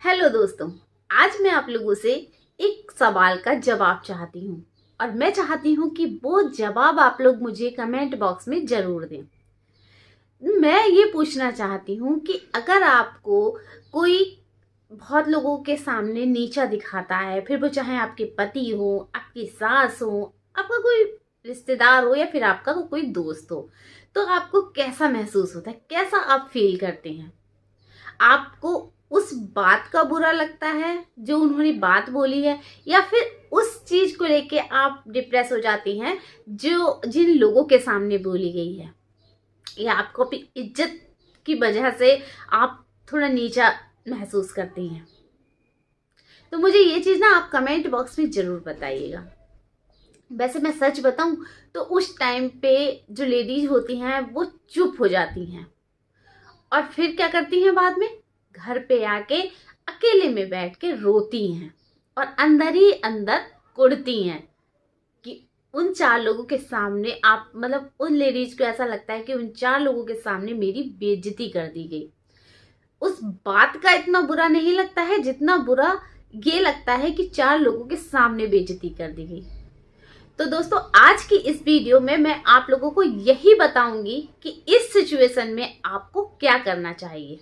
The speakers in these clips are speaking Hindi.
हेलो दोस्तों, आज मैं आप लोगों से एक सवाल का जवाब चाहती हूँ और मैं चाहती हूँ कि वो जवाब आप लोग मुझे कमेंट बॉक्स में जरूर दें। मैं ये पूछना चाहती हूँ कि अगर आपको कोई बहुत लोगों के सामने नीचा दिखाता है, फिर वो चाहे आपके पति हो, आपकी सास हो, आपका कोई रिश्तेदार हो या फिर आपका कोई दोस्त हो, तो आपको कैसा महसूस होता है, कैसा आप फील करते हैं? आपको उस बात का बुरा लगता है जो उन्होंने बात बोली है, या फिर उस चीज को लेके आप डिप्रेस हो जाती हैं जो जिन लोगों के सामने बोली गई है, या आपको अपनी इज्जत की वजह से आप थोड़ा नीचा महसूस करती हैं? तो मुझे ये चीज ना आप कमेंट बॉक्स में जरूर बताइएगा। वैसे मैं सच बताऊं तो उस टाइम पे जो लेडीज होती हैं वो चुप हो जाती हैं और फिर क्या करती हैं, बाद में घर पे आके अकेले में बैठ के रोती हैं और अंदर ही अंदर कुढ़ती हैं कि उन चार लोगों के सामने आप, मतलब उन लेडीज को ऐसा लगता है कि उन चार लोगों के सामने मेरी बेइज्जती कर दी गई। उस बात का इतना बुरा नहीं लगता है जितना बुरा ये लगता है कि चार लोगों के सामने बेइज्जती कर दी गई। तो दोस्तों, आज की इस वीडियो में मैं आप लोगों को यही बताऊंगी कि इस सिचुएशन में आपको क्या करना चाहिए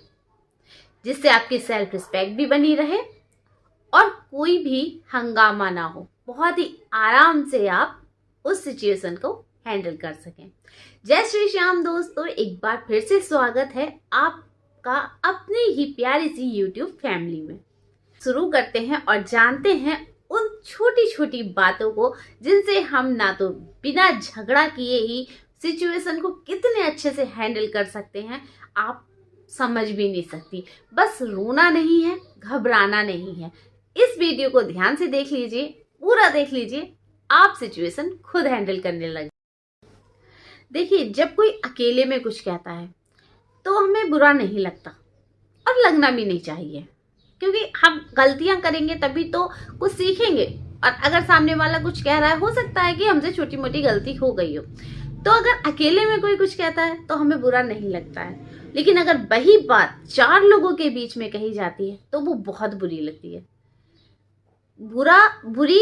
जिससे आपकी सेल्फ रिस्पेक्ट भी बनी रहे और कोई भी हंगामा ना हो। बहुत ही आराम से आप उस सिचुएशन को हैंडल कर सकें। जय श्री श्याम दोस्तों, एक बार फिर से स्वागत है आपका अपनी ही प्यारी सी YouTube फैमिली में। शुरू करते हैं और जानते हैं उन छोटी छोटी बातों को जिनसे हम ना तो बिना झगड़ा किए ही सिचुएशन को कितने अच्छे से हैंडल कर सकते हैं, आप समझ भी नहीं सकती। बस रोना नहीं है, घबराना नहीं है। इस वीडियो को ध्यान से देख लीजिए, पूरा देख लीजिए, आप सिचुएशन खुद हैंडल करने लगे। देखिए, जब कोई अकेले में कुछ कहता है तो हमें बुरा नहीं लगता और लगना भी नहीं चाहिए, क्योंकि हम गलतियां करेंगे तभी तो कुछ सीखेंगे। और अगर सामने वाला कुछ कह रहा है, हो सकता है कि हमसे छोटी मोटी गलती हो गई हो, तो अगर अकेले में कोई कुछ कहता है तो हमें बुरा नहीं लगता है। लेकिन अगर वही बात चार लोगों के बीच में कही जाती है तो वो बहुत बुरी लगती है। बुरी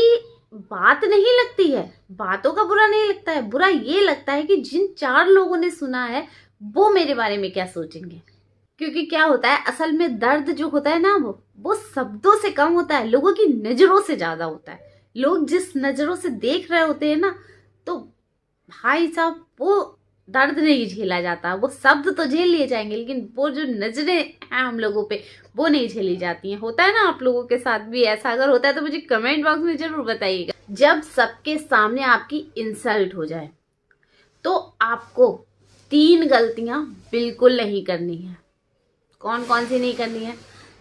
बात नहीं लगती है, बातों का बुरा नहीं लगता है, बुरा ये लगता है कि जिन चार लोगों ने सुना है वो मेरे बारे में क्या सोचेंगे। क्योंकि क्या होता है, असल में दर्द जो होता है ना, वो शब्दों से कम होता है, लोगों की नजरों से ज्यादा होता है। लोग जिस नजरों से देख रहे होते हैं ना, तो भाई साहब वो दर्द नहीं झेला जाता। वो शब्द तो झेल लिए जाएंगे, लेकिन वो जो नजरें हैं हम लोगों पे, वो नहीं झेली जाती हैं। होता है ना आप लोगों के साथ भी ऐसा? अगर होता है तो मुझे कमेंट बॉक्स में जरूर बताइएगा। जब सबके सामने आपकी इंसल्ट हो जाए तो आपको 3 गलतियां बिल्कुल नहीं करनी है। कौन कौन सी नहीं करनी है?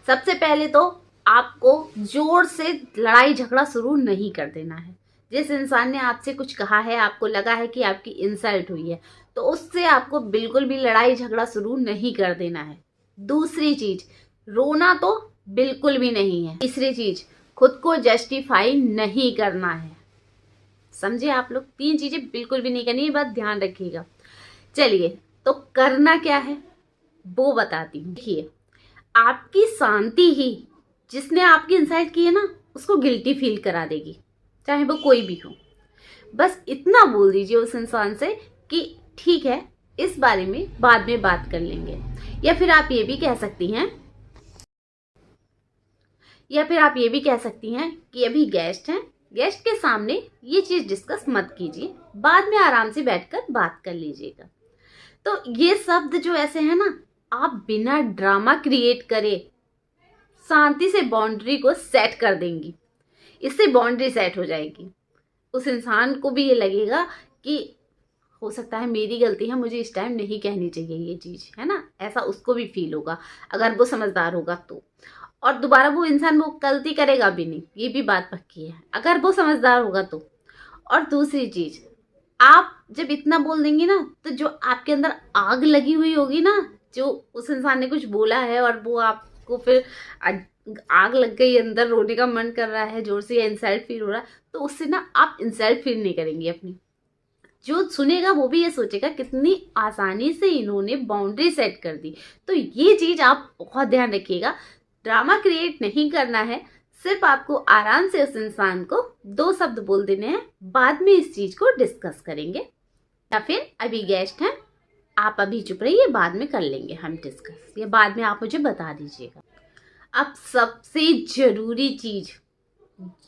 सबसे पहले तो आपको जोर से लड़ाई झगड़ा शुरू नहीं कर देना है। जिस इंसान ने आपसे कुछ कहा है, आपको लगा है कि आपकी इंसल्ट हुई है, तो उससे आपको बिल्कुल भी लड़ाई झगड़ा शुरू नहीं कर देना है। दूसरी चीज, रोना तो बिल्कुल भी नहीं है। तीसरी चीज, खुद को जस्टिफाई नहीं करना है। समझे आप लोग? 3 चीजें बिल्कुल भी नहीं करनी है, बस ध्यान रखिएगा। चलिए, तो करना क्या है वो बताती हूँ। देखिए, आपकी शांति ही जिसने आपकी इंसल्ट की है ना, उसको गिल्टी फील करा देगी, चाहे वो कोई भी हो। बस इतना बोल दीजिए उस इंसान से कि ठीक है, इस बारे में बाद में बात कर लेंगे। या फिर आप ये भी कह सकती हैं कि अभी गेस्ट हैं, गेस्ट के सामने ये चीज डिस्कस मत कीजिए, बाद में आराम से बैठकर बात कर लीजिएगा। तो ये शब्द जो ऐसे है ना, आप बिना ड्रामा क्रिएट करे शांति से बाउंड्री को सेट कर देंगी। इससे बाउंड्री सेट हो जाएगी। उस इंसान को भी ये लगेगा कि हो सकता है मेरी गलती है, मुझे इस टाइम नहीं कहनी चाहिए ये चीज, है ना? ऐसा उसको भी फील होगा अगर वो समझदार होगा तो। और दोबारा वो इंसान वो गलती करेगा भी नहीं, ये भी बात पक्की है, अगर वो समझदार होगा तो। और दूसरी चीज, आप जब इतना बोल देंगी ना, तो जो आपके अंदर आग लगी हुई होगी ना, जो उस इंसान ने कुछ बोला है और वो आपको फिर आग लग गई, अंदर रोने का मन कर रहा है जोर से, या इंसल्ट फील हो रहा है, तो उससे ना आप इंसल्ट फील नहीं करेंगी अपनी। जो सुनेगा वो भी ये सोचेगा कितनी आसानी से इन्होंने बाउंड्री सेट कर दी। तो ये चीज आप बहुत ध्यान रखिएगा। ड्रामा क्रिएट नहीं करना है, सिर्फ आपको आराम से उस इंसान को 2 शब्द बोल देने हैं, बाद में इस चीज को डिस्कस करेंगे। या फिर अभी गेस्ट हैं, आप अभी चुप रहिए, बाद में कर लेंगे हम डिस्कस, या बाद में आप मुझे बता दीजिएगा। अब सबसे जरूरी चीज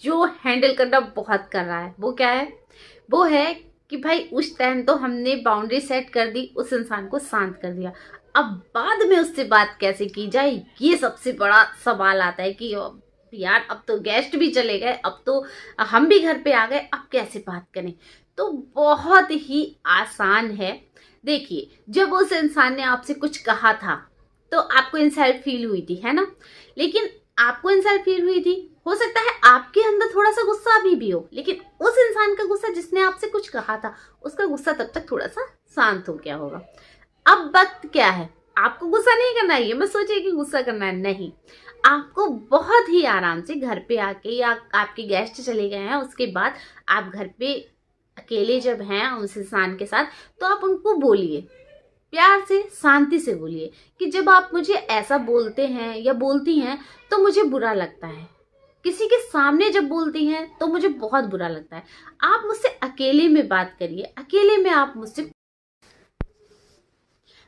जो हैंडल करना बहुत कर रहा है वो क्या है? वो है कि भाई उस टाइम तो हमने बाउंड्री सेट कर दी, उस इंसान को शांत कर दिया, अब बाद में उससे बात कैसे की जाए, ये सबसे बड़ा सवाल आता है कि यार अब तो गेस्ट भी चले गए, अब तो हम भी घर पे आ गए, अब कैसे बात करें। तो बहुत ही आसान है। देखिए, जब उस इंसान ने आपसे कुछ कहा था तो आपको इंसल्ट फील हुई थी, है ना? लेकिन आपको इंसल्ट फील हुई थी, हो सकता है आपके अंदर थोड़ा सा गुस्सा अभी भी हो, लेकिन उस इंसान का गुस्सा जिसने आपसे कुछ कहा था, उसका गुस्सा तब तक थोड़ा सा शांत हो गया होगा। अब वक्त क्या है, आपको गुस्सा नहीं करना है, ये मत सोचिए कि गुस्सा करना है, नहीं। आपको बहुत ही आराम से घर पे आके, या आपके गेस्ट चले गए हैं उसके बाद आप घर पे अकेले जब हैं उस इंसान के साथ, तो आप उनको बोलिए, प्यार से शांति से बोलिए कि जब आप मुझे ऐसा बोलते हैं या बोलती हैं तो मुझे बुरा लगता है, किसी के सामने जब बोलती हैं तो मुझे बहुत बुरा लगता है। आप मुझसे अकेले में बात करिए, अकेले में आप मुझसे,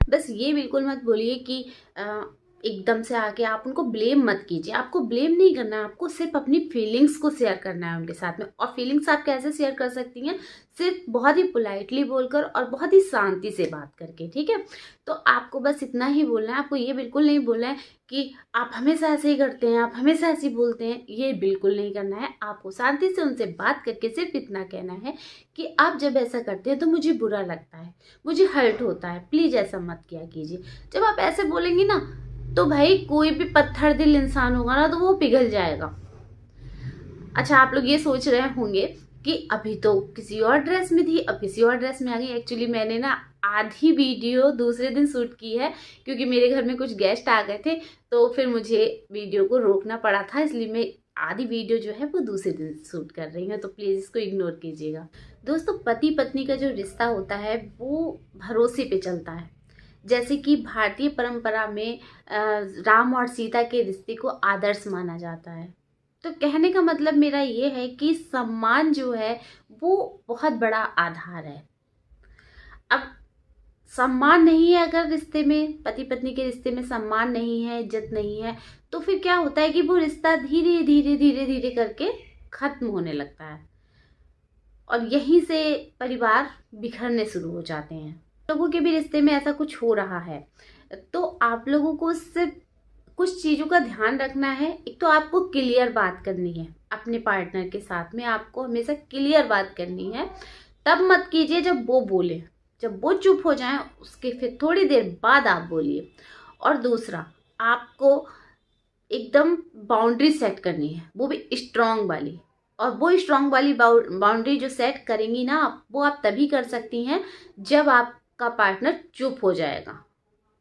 बस ये बिल्कुल मत बोलिए कि एकदम से आके आप उनको ब्लेम मत कीजिए। आपको ब्लेम नहीं करना है, आपको सिर्फ अपनी फीलिंग्स को शेयर करना है उनके साथ में। और फीलिंग्स आप कैसे शेयर कर सकती हैं? सिर्फ बहुत ही पोलाइटली बोलकर और बहुत ही शांति से बात करके, ठीक है? तो आपको बस इतना ही बोलना है। आपको ये बिल्कुल नहीं बोलना है कि आप हमेशा ऐसे ही करते हैं, आप हमेशा ऐसे ही बोलते हैं, ये बिल्कुल नहीं करना है। आपको शांति से उनसे बात करके सिर्फ इतना कहना है कि आप जब ऐसा करते हैं तो मुझे बुरा लगता है, मुझे हर्ट होता है, प्लीज़ ऐसा मत किया कीजिए। जब आप ऐसे बोलेंगी ना, तो भाई कोई भी पत्थर दिल इंसान होगा ना तो वो पिघल जाएगा। अच्छा, आप लोग ये सोच रहे होंगे कि अभी तो किसी और ड्रेस में थी, अब किसी और ड्रेस में आ गई। एक्चुअली मैंने ना आधी वीडियो दूसरे दिन शूट की है, क्योंकि मेरे घर में कुछ गेस्ट आ गए थे, तो फिर मुझे वीडियो को रोकना पड़ा था, इसलिए मैं आधी वीडियो जो है वो दूसरे दिन शूट कर रही हूँ, तो प्लीज़ इसको इग्नोर कीजिएगा। दोस्तों, पति पत्नी का जो रिश्ता होता है वो भरोसे पे चलता है। जैसे कि भारतीय परंपरा में राम और सीता के रिश्ते को आदर्श माना जाता है। तो कहने का मतलब मेरा ये है कि सम्मान जो है वो बहुत बड़ा आधार है। अब सम्मान नहीं है, अगर रिश्ते में, पति पत्नी के रिश्ते में सम्मान नहीं है, इज्जत नहीं है, तो फिर क्या होता है कि वो रिश्ता धीरे धीरे धीरे धीरे करके खत्म होने लगता है, और यहीं से परिवार बिखरने शुरू हो जाते हैं। लोगों के भी रिश्ते में ऐसा कुछ हो रहा है, तो आप लोगों को सिर्फ कुछ चीज़ों का ध्यान रखना है। एक तो आपको क्लियर बात करनी है अपने पार्टनर के साथ में, आपको हमेशा क्लियर बात करनी है। तब मत कीजिए जब वो बोले, जब वो चुप हो जाए उसके फिर थोड़ी देर बाद आप बोलिए। और दूसरा, आपको एकदम बाउंड्री सेट करनी है, वो भी स्ट्रॉन्ग वाली। और वो स्ट्रॉन्ग वाली बाउंड्री जो सेट करेंगी ना आप, वो आप तभी कर सकती हैं जब आपका पार्टनर चुप हो जाएगा।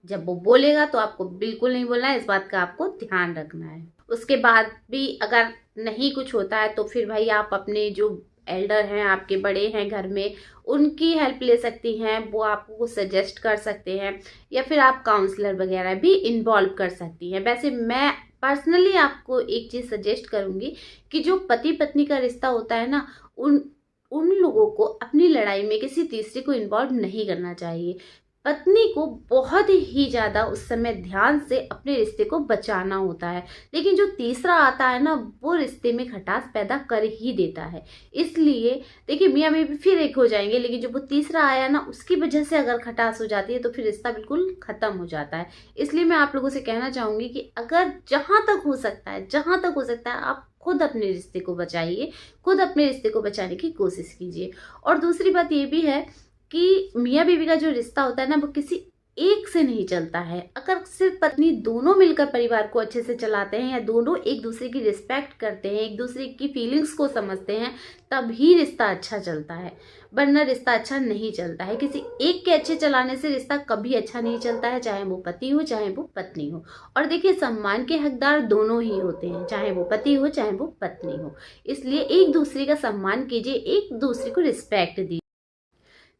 जब वो बोलेगा तो आपको बिल्कुल नहीं बोलना है, इस बात का आपको ध्यान रखना है। उसके बाद भी अगर नहीं कुछ होता है तो फिर भाई आप अपने जो एल्डर हैं, आपके बड़े हैं घर में, उनकी हेल्प ले सकती हैं, वो आपको सजेस्ट कर सकते हैं, या फिर आप काउंसलर वगैरह भी इन्वॉल्व कर सकती हैं। वैसे मैं पर्सनली आपको एक चीज़ सजेस्ट करूँगी कि जो पति पत्नी का रिश्ता होता है ना, उन लोगों को अपनी लड़ाई में किसी तीसरे को इन्वॉल्व नहीं करना चाहिए। पत्नी को बहुत ही ज़्यादा उस समय ध्यान से अपने रिश्ते को बचाना होता है, लेकिन जो तीसरा आता है ना, वो रिश्ते में खटास पैदा कर ही देता है। इसलिए देखिए, मियाँ बीवी फिर एक हो जाएंगे, लेकिन जो वो तीसरा आया ना, उसकी वजह से अगर खटास हो जाती है तो फिर रिश्ता बिल्कुल ख़त्म हो जाता है। इसलिए मैं आप लोगों से कहना चाहूँगी कि अगर जहाँ तक हो सकता है आप खुद अपने रिश्ते को बचाइए, खुद अपने रिश्ते को बचाने की कोशिश कीजिए। और दूसरी बात ये भी है कि मियाँ बीवी का जो रिश्ता होता है ना, वो किसी एक से नहीं चलता है। अगर सिर्फ पत्नी दोनों मिलकर परिवार को अच्छे से चलाते हैं, या दोनों एक दूसरे की रिस्पेक्ट करते हैं, एक दूसरे की फीलिंग्स को समझते हैं, तभी रिश्ता अच्छा चलता है, वरना रिश्ता अच्छा नहीं चलता है। किसी एक के अच्छे चलाने से रिश्ता कभी अच्छा नहीं चलता है, चाहे वो पति हो चाहे वो पत्नी हो। और देखिए, सम्मान के हकदार दोनों ही होते हैं, चाहे वो पति हो चाहे वो पत्नी हो। इसलिए एक दूसरे का सम्मान कीजिए, एक दूसरे को रिस्पेक्ट दीजिए।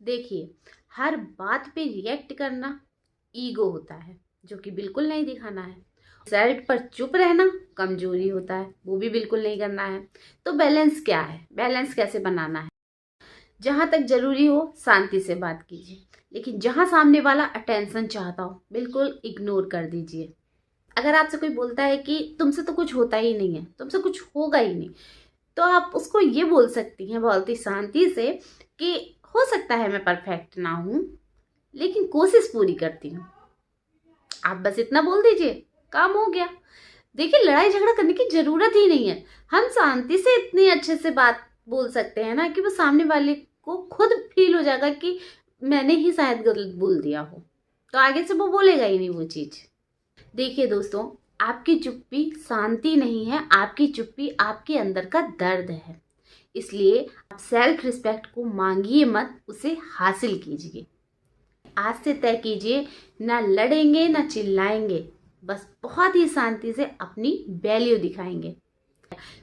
देखिए, हर बात पे रिएक्ट करना ईगो होता है, जो कि बिल्कुल नहीं दिखाना है। रिजल्ट पर चुप रहना कमजोरी होता है, वो भी बिल्कुल नहीं करना है। तो बैलेंस क्या है, बैलेंस कैसे बनाना है? जहाँ तक जरूरी हो शांति से बात कीजिए, लेकिन जहाँ सामने वाला अटेंशन चाहता हो बिल्कुल इग्नोर कर दीजिए। अगर आपसे कोई बोलता है कि तुमसे तो कुछ होता ही नहीं है, तुमसे कुछ होगा ही नहीं, तो आप उसको ये बोल सकती हैं बहुत ही शांति से कि हो सकता है मैं परफेक्ट ना हूँ, लेकिन कोशिश पूरी करती हूँ। आप बस इतना बोल दीजिए, काम हो गया। देखिए, लड़ाई झगड़ा करने की जरूरत ही नहीं है। हम शांति से इतने अच्छे से बात बोल सकते हैं ना कि वो सामने वाले को खुद फील हो जाएगा कि मैंने ही शायद गलत बोल दिया हो, तो आगे से वो बोलेगा ही नहीं वो चीज। देखिए दोस्तों, आपकी चुप्पी शांति नहीं है, आपकी चुप्पी आपके अंदर का दर्द है। इसलिए आप सेल्फ रिस्पेक्ट को मांगिए मत, उसे हासिल कीजिए। आज से तय कीजिए, ना लड़ेंगे ना चिल्लाएंगे, बस बहुत ही शांति से अपनी वैल्यू दिखाएंगे।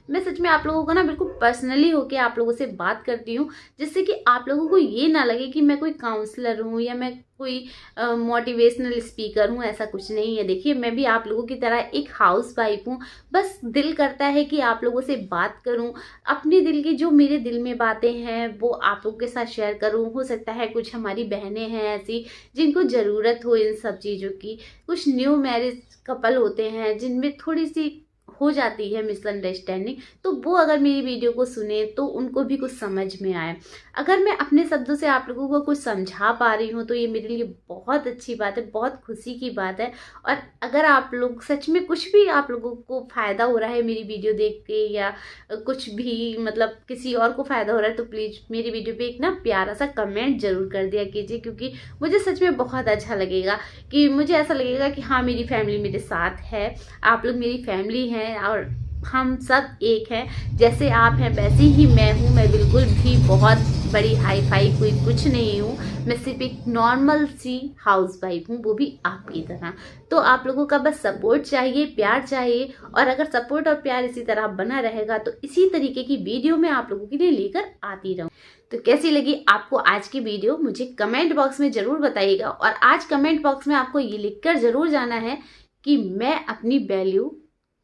मैं सच में आप लोगों को ना बिल्कुल पर्सनली होके आप लोगों से बात करती हूँ, जिससे कि आप लोगों को ये ना लगे कि मैं कोई काउंसलर हूँ या मैं कोई मोटिवेशनल स्पीकर हूँ। ऐसा कुछ नहीं है। देखिए, मैं भी आप लोगों की तरह एक हाउस वाइफ हूँ। बस दिल करता है कि आप लोगों से बात करूँ, अपने दिल की जो मेरे दिल में बातें हैं वो आप लोगों के साथ शेयर करूँ। हो सकता है कुछ हमारी बहनें हैं ऐसी जिनको ज़रूरत हो इन सब चीज़ों की, कुछ न्यू मैरिज कपल होते हैं जिनमें थोड़ी सी हो जाती है मिसअंडरस्टैंडिंग, तो वो अगर मेरी वीडियो को सुने तो उनको भी कुछ समझ में आए। अगर मैं अपने शब्दों से आप लोगों को कुछ समझा पा रही हूँ तो ये मेरे लिए बहुत अच्छी बात है, बहुत खुशी की बात है। और अगर आप लोग सच में कुछ भी आप लोगों को फ़ायदा हो रहा है मेरी वीडियो देख के, या कुछ भी मतलब किसी और को फ़ायदा हो रहा है, तो प्लीज़ मेरी वीडियो पे एक ना प्यारा सा कमेंट ज़रूर कर दिया कीजिए, क्योंकि मुझे सच में बहुत अच्छा लगेगा। कि मुझे ऐसा लगेगा कि हाँ, मेरी फैमिली मेरे साथ है, आप लोग मेरी फैमिली हैं और हम सब एक हैं। जैसे आप हैं वैसे ही मैं हूँ। मैं बिल्कुल भी बहुत बड़ी हाई फाई कोई कुछ नहीं हूँ। मैं सिर्फ एक नॉर्मल सी हाउस वाइफ हूँ, वो भी आपकी तरह। तो आप लोगों का बस सपोर्ट चाहिए, प्यार चाहिए। और अगर सपोर्ट और प्यार इसी तरह बना रहेगा तो इसी तरीके की वीडियो मैं आप लोगों के लिए लेकर आती रहूँ। तो कैसी लगी आपको आज की वीडियो, मुझे कमेंट बॉक्स में ज़रूर बताइएगा। और आज कमेंट बॉक्स में आपको ये लिखकर ज़रूर जाना है कि मैं अपनी वैल्यू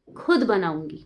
खुद बनाऊंगी।